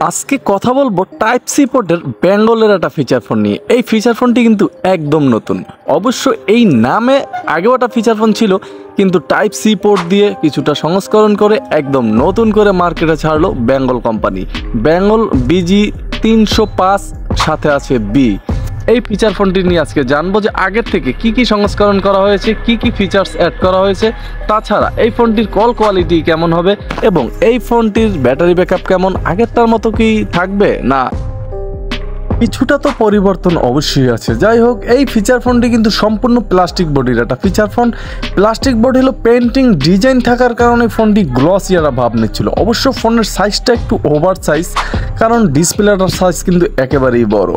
আজকে কথা বলবো টাইপ সি পোর্টের বেঙ্গলের একটা ফিচার ফোন নিয়ে। এই ফিচার ফোনটি কিন্তু একদম নতুন। অবশ্য এই নামে আগেও একটা ফিচার ফোন ছিল, কিন্তু টাইপ সি পোর্ট দিয়ে কিছুটা সংস্করণ করে একদম নতুন করে মার্কেটে ছাড়লো বেঙ্গল কোম্পানি। বেঙ্গল BG305 সাথে আছে বি। এই ফিচার ফোনটি নিয়ে আজকে জানবো যে আগের থেকে কি কি সংস্করণ করা হয়েছে, কি কি ফিচার্স অ্যাড করা হয়েছে, তাছাড়া এই ফোনটির কল কোয়ালিটি কেমন হবে এবং এই ফোনটির ব্যাটারি ব্যাকআপ কেমন, আগেরটার মতো কি থাকবে না কিছুটা তো পরিবর্তন অবশ্যই আছে। যাই হোক, এই ফিচার ফোনটি কিন্তু সম্পূর্ণ প্লাস্টিক বডির একটা ফিচার ফোন। প্লাস্টিক বডি হলো পেন্টিং ডিজাইন থাকার কারণে ফোনটি গ্লসিয়ারা ভাব নিচ্ছিল। অবশ্য ফোনের সাইজটা একটু ওভার সাইজ, কারণ ডিসপ্লেটার সাইজ কিন্তু একেবারেই বড়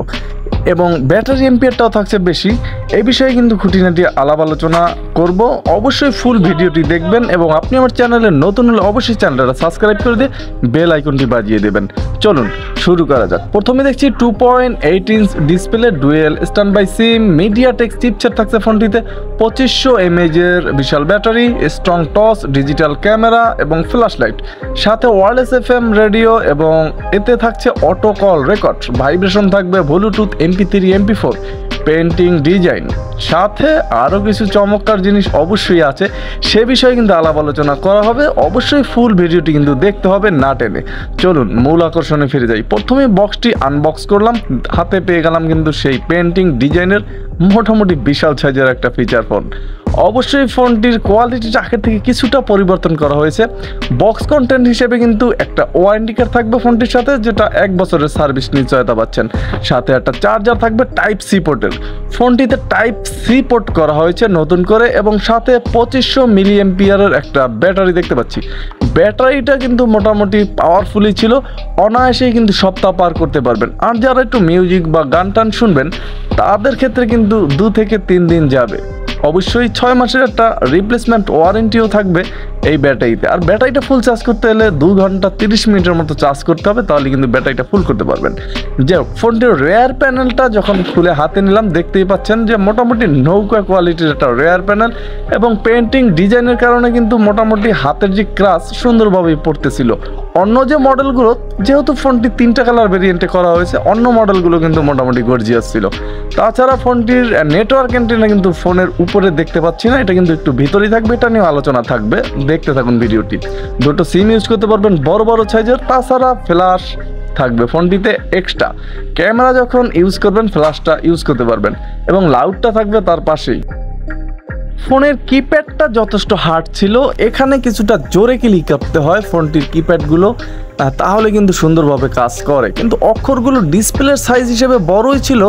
এবং ব্যাটারি এম্পিয়ারটাও থাকছে বেশি। এই বিষয়ে কিন্তু খুঁটিনাটি আলাপ আলোচনা করব। অবশ্যই ফুল ভিডিওটি দেখবেন এবং আপনি আমার চ্যানেলে নতুন হলে অবশ্যই চ্যানেলটা সাবস্ক্রাইব করে দিয়ে বেল আইকনটি বাজিয়ে দেবেন। চলুন শুরু করা যাক। প্রথমে দেখছি 2.8 inch display, dual standby sim, MediaTek chipset থাকছে ফোনটিতে, 2500 mAh এর বিশাল battery, strong touch, digital camera এবং ফ্ল্যাশ লাইট, সাথে ওয়্যারলেস FM রেডিও এবং এতে থাকছে অটো কল রেকর্ড, ভাইব্রেশন থাকবে, Bluetooth, MP3, MP4, painting design, সাথে আরও কিছু চমৎকার জিনিস অবশ্যই আছে। সে বিষয়ে কিন্তু আলাপ আলোচনা করা হবে। অবশ্যই ফুল ভিডিওটি কিন্তু দেখতে হবে না টেনে। চলুন মূল আকর্ষণে ফিরে যাই। প্রথমে বক্সটি আনবক্স করলাম, হাতে পেয়ে গেলাম কিন্তু সেই পেন্টিং ডিজাইনের মোটামুটি বিশাল সাইজের একটা ফিচার ফোন। অবশ্যই ফোনটির কোয়ালিটিটা আগের থেকে কিছুটা পরিবর্তন করা হয়েছে। বক্স কন্টেন্ট হিসেবে কিন্তু একটা ওয়ারেন্টি কার্ড থাকবে ফোনটির সাথে, যেটা 1 বছরের সার্ভিস নিশ্চয়তা পাচ্ছেন। সাথে একটা চার্জার থাকবে টাইপ সি পোর্টের। ফোনটিতে টাইপ সি পোর্ট করা হয়েছে নতুন করে এবং সাথে 2500 mAh একটা ব্যাটারি দেখতে পাচ্ছি। ব্যাটারিটা কিন্তু মোটামুটি পাওয়ারফুলই ছিল, অনায়াসেই কিন্তু সপ্তাহ পার করতে পারবেন। আর যারা একটু মিউজিক বা গান টান শুনবেন তাদের ক্ষেত্রে কিন্তু 2 থেকে 3 দিন যাবে। অবশ্যই 6 মাসের একটা রিপ্লেসমেন্ট ওয়ারেন্টিও থাকবে এই ব্যাটারিতে। আর ব্যাটারিটা ফুল চার্জ করতে হলে 2 ঘন্টা 30 মিনিটের মতো চার্জ করতে হবে, তাহলে কিন্তু ব্যাটারিটা ফুল করতে পারবেন। যে ফোনটির রেয়ার প্যানেলটা যখন খুলে হাতে নিলাম, দেখতেই পাচ্ছেন যে মোটামুটি নৌকা কোয়ালিটির একটা রেয়ার প্যানেল এবং পেন্টিং ডিজাইনের কারণে কিন্তু মোটামুটি হাতের যে ক্রাশ সুন্দরভাবেই পড়তেছিল। অন্য যে মডেলগুলো, যেহেতু ফোনটি 3টা কালার ভেরিয়েন্টে করা হয়েছে, অন্য মডেলগুলো কিন্তু মোটামুটি গর্জিয়াস ছিল। তাছাড়া ফোনটির নেটওয়ার্ক অ্যান্টেনা কিন্তু ফোনের উপরে দেখতে পাচ্ছি না, এটা কিন্তু একটু ভিতরেই থাকবে। এটা নিয়ে আলোচনা থাকবে, দেখতে থাকুন ভিডিওটি। 2টো সিম ইউজ করতে পারবেন বড় বড় সাইজের। তাছাড়া ফ্ল্যাশ থাকবে ফোনটিতে এক্সট্রা। ক্যামেরা যখন ইউজ করবেন ফ্ল্যাশটা ইউজ করতে পারবেন এবং লাউডটা থাকবে তার পাশেই। ফোনের কিপ্যাডটা যথেষ্ট হার্ড ছিল, এখানে কিছুটা জোরে ক্লিক করতে হয় ফোনটির কিপ্যাডগুলো, তাহলে কিন্তু সুন্দরভাবে কাজ করে। কিন্তু অক্ষরগুলো ডিসপ্লের সাইজ হিসেবে বড়ই ছিল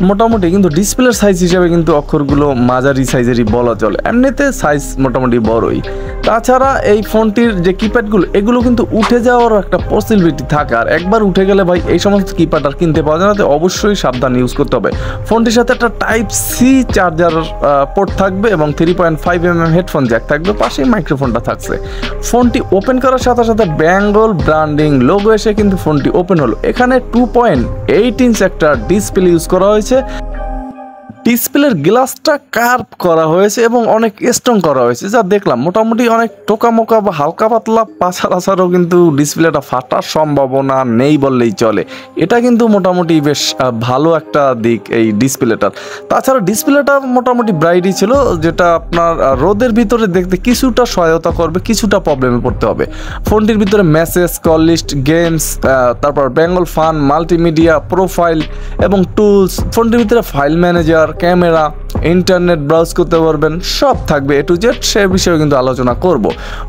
মোটামুটি, কিন্তু ডিসপ্লের সাইজ হিসেবে কিন্তু অক্ষরগুলো মাঝারি সাইজেরই বলা চলে, এমনিতে সাইজ মোটামুটি বড়ই। তাছাড়া এই ফোনটির যে কিপ্যাডগুলো এগুলো কিন্তু উঠে যাওয়ার একটা পসিবিলিটি থাকে, আর একবার উঠে গেলে ভাই এই সমস্ত কিপ্যাড আর কিনতে পাওয়া যায় না, অবশ্যই সাবধান ইউজ করতে হবে। ফোনটির সাথে একটা টাইপ সি চার্জার পোর্ট থাকবে এবং 3.5 mm হেডফোন জ্যাক থাকবে, পাশেই মাইক্রোফোনটা থাকছে। ফোনটি ওপেন করার সাথে সাথে বেঙ্গল ব্র্যান্ডিং লোগো এসে কিন্তু ফোনটি ওপেন হলো। এখানে 2.8 ইঞ্চ একটা ডিসপ্লে ইউজ করা হয়েছে। ডিসপ্লের গ্লাসটা কার্ভ করা হয়েছে এবং অনেক স্ট্রং করা হয়েছে, যা দেখলাম মোটামুটি অনেক টোকামোকা বা হালকা পাতলা পাছাড়াছাড়াও কিন্তু ডিসপ্লেটা ফাটার সম্ভাবনা নেই বললেই চলে। এটা কিন্তু মোটামুটি বেশ ভালো একটা দিক এই ডিসপ্লেটার। তাছাড়া ডিসপ্লেটা মোটামুটি ব্রাইটই ছিল, যেটা আপনার রোদের ভিতরে দেখতে কিছুটা সহায়তা করবে, কিছুটা প্রবলেমে পড়তে হবে। ফোনটির ভিতরে মেসেজ, কল লিস্ট, গেমস, তারপর বেঙ্গল ফান, মাল্টিমিডিয়া, প্রোফাইল এবং টুলস, ফোনটির ভিতরে file manager, camera, internet browse করতে পারবেন, সব থাকবে A to Z। সে বিষয়ে কিন্তু আলোচনা করব।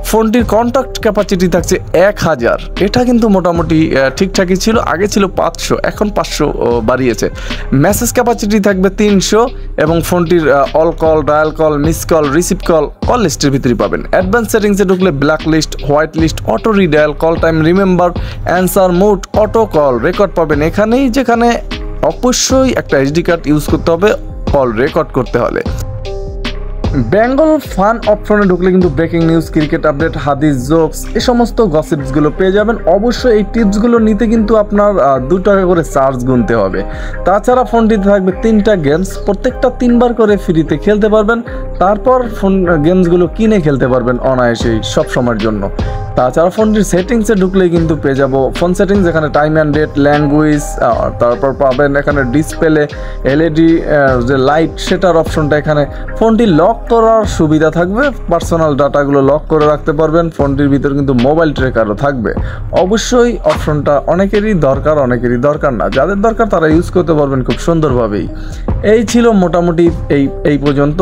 ফোনটির কন্ট্যাক্ট ক্যাপাসিটি থাকছে 1000, এটা কিন্তু মোটামুটি ঠিকঠাকই ছিল। আগে ছিল 500, এখন 500 বাড়িয়েছে। মেসেজ ক্যাপাসিটি থাকবে 300 এবং ফোনটির all call, dial call, miss call, receive call call লিস্টের ভিতরে পাবেন। অ্যাডভান্স সেটিংসে ঢুকলে black list, white list, auto redial, call time remember, answer mode, auto call record পাবেন এখানেই, যেখানে অবশ্যই একটা SD কার্ড ইউজ করতে হবে কল রেকর্ড করতে হলে। বেঙ্গল ফান অপশনে ঢুকলে কিন্তু ব্রেকিং নিউজ, ক্রিকেট আপডেট, হাদিস, জোকস, এই সমস্ত গসিপসগুলো পেয়ে যাবেন। অবশ্যই এই টিপসগুলো নিতে কিন্তু আপনার 2 টাকা করে চার্জ গুনতে হবে। তাছাড়া ফোনটিতে থাকবে 3টা গেমস, প্রত্যেকটা 3 বার করে ফ্রিতে খেলতে পারবেন। তারপর ফোন গেমসগুলো কিনে খেলতে পারবেন অনায়াসেই সব সময়ের জন্য। তাছাড়া ফোনটির সেটিংসে ঢুকলেই কিন্তু পেয়ে যাবো ফোন সেটিংস, এখানে টাইম অ্যান্ড ডেট, ল্যাঙ্গুয়েজ, তারপর পাবেন এখানে ডিসপ্লে, এলইডি যে লাইট সেটার অপশনটা। এখানে ফোনটি লক করার সুবিধা থাকবে, পার্সোনাল ডাটাগুলো লক করে রাখতে পারবেন। ফোনটির ভিতর কিন্তু মোবাইল ট্র্যাকারও থাকবে। অবশ্যই অপশনটা অনেকেরই দরকার না, যাদের দরকার তারা ইউজ করতে পারবেন খুব সুন্দরভাবেই। এই ছিল মোটামুটি এই পর্যন্ত।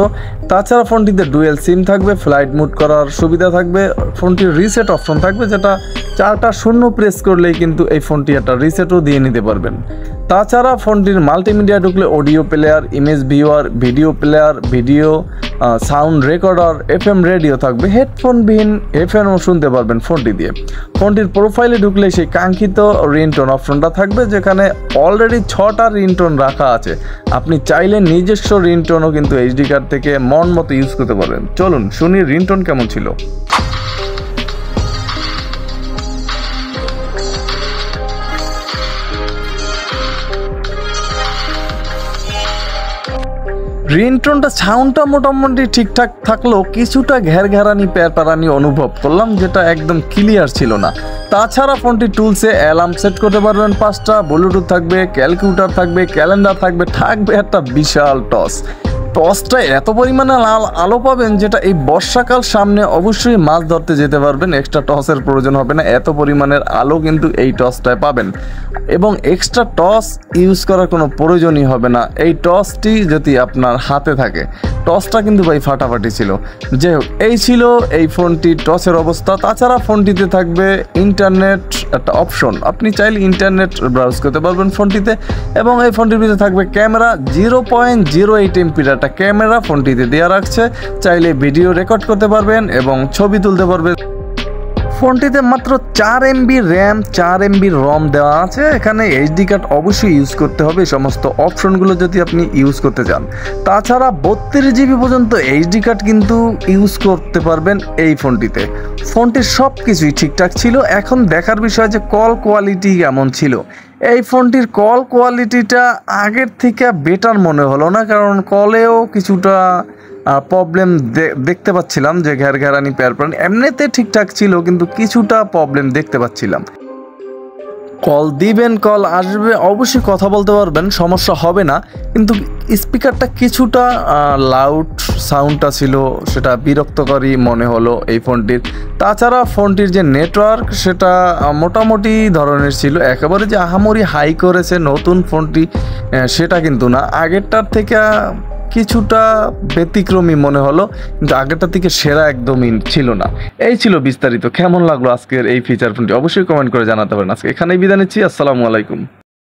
তাছাড়া ফোনটিতে ডুয়েল সিম থাকবে, ফ্লাইট মুড করার সুবিধা থাকবে, ফোনটির রিসেট অপশন থাকবে, যেটা 4টা শূন্য প্রেস করলেই কিন্তু এই ফোনটি একটা রিসেটও দিয়ে নিতে পারবেন। তাছাড়া ফোনটির মাল্টিমিডিয়া ঢুকলে audio player, image viewer, video player, video sound recorder, FM radio থাকবে, হেডফোনবিহীন এফএমও শুনতে পারবেন ফোনটি দিয়ে। ফোনটির প্রোফাইলে ঢুকলে সেই কাঙ্ক্ষিত রিংটোন অপশনটা থাকবে, যেখানে অলরেডি 6টা রিংটোন রাখা আছে। আপনি চাইলে নিজস্ব রিংটোনও কিন্তু এইচডি কার্ড থেকে মন মতো ইউজ করতে পারবেন। চলুন শুনি রিংটোন কেমন ছিল। রিংটোনটা সাউন্ডটা মোটামুটি ঠিকঠাক থাকলেও কিছুটা ঘেরানি প্যারানি অনুভব করলাম, যেটা একদম ক্লিয়ার ছিল না। তাছাড়া ফোনটি টুলসে অ্যালার্ম সেট করতে পারবেন 5টা, ব্লুটুথ থাকবে, ক্যালকুলেটর থাকবে, ক্যালেন্ডার থাকবে একটা বিশাল টসটা এত পরিমাণে আলো পাবেন, যেটা এই বর্ষাকাল সামনে অবশ্যই মাছ ধরতে যেতে পারবেন। এক্সট্রা টসের প্রয়োজন হবে না, এত পরিমাণের আলো কিন্তু এই টসটায় পাবেন, এবং এক্সট্রা টস ইউজ করার কোনো প্রয়োজনই হবে না। এই টসটি যদি আপনার হাতে থাকে, টসটা কিন্তু ভাই ফাটাফাটি ছিল। যাই হোক, এই ছিল এই ফোনটির টসের অবস্থা। তাছাড়া ফোনটিতে থাকবে ইন্টারনেট একটা অপশন, আপনি চাইলে ইন্টারনেট ব্রাউজ করতে পারবেন ফোনটিতে, এবং এই ফোনটির ভিতরে থাকবে ক্যামেরা, 0.08 এমপির একটা ক্যামেরা ফোনটিতে দেওয়া রাখছে। চাইলে ভিডিও রেকর্ড করতে পারবেন এবং ছবি তুলতে পারবেন। ফোনটিতে মাত্র 4 এমবি র্যাম, 4 এমবি রম দেওয়া আছে। এখানে এইচডি কার্ড অবশ্যই ইউজ করতে হবে এই সমস্ত অপশনগুলো যদি আপনি ইউজ করতে চান। তাছাড়া 32 জিবি পর্যন্ত এইচডি কার্ড কিন্তু ইউজ করতে পারবেন এই ফোনটিতে। ফোনটির সব কিছুই ঠিকঠাক ছিল। এখন দেখার বিষয় যে কল কোয়ালিটি কেমন ছিল। এই ফোনটির কল কোয়ালিটিটা আগের থেকে বেটার মনে হলো না, কারণ কলেও কিছুটা প্রবলেম দেখতে পাচ্ছিলাম, যে ঘেরানি প্যারানি এমনিতে ঠিকঠাক ছিল, কিন্তু কিছুটা প্রবলেম দেখতে পাচ্ছিলাম। কল দিবেন, কল আসবে, অবশ্যই কথা বলতে পারবেন, সমস্যা হবে না, কিন্তু স্পিকারটা কিছুটা লাউড সাউন্ডটা ছিল, সেটা বিরক্তকারী মনে হলো এই ফোনটির। তাছাড়া ফোনটির যে নেটওয়ার্ক সেটা মোটামুটি ধরনের ছিল, একেবারে যে আহামরি হাই করেছে নতুন ফোনটি সেটা কিন্তু না, আগেরটার থেকে কিছুটা ব্যতিক্রমী মনে হলো, কিন্তু আগেরটার থেকে সেরা একদমই ছিল না। এই ছিল বিস্তারিত। কেমন লাগলো আজকের এই ফিচার ফোনটি অবশ্যই কমেন্ট করে জানাতে পারেন। আজকে এখানেই বিদায় নিচ্ছি। আসসালামু আলাইকুম।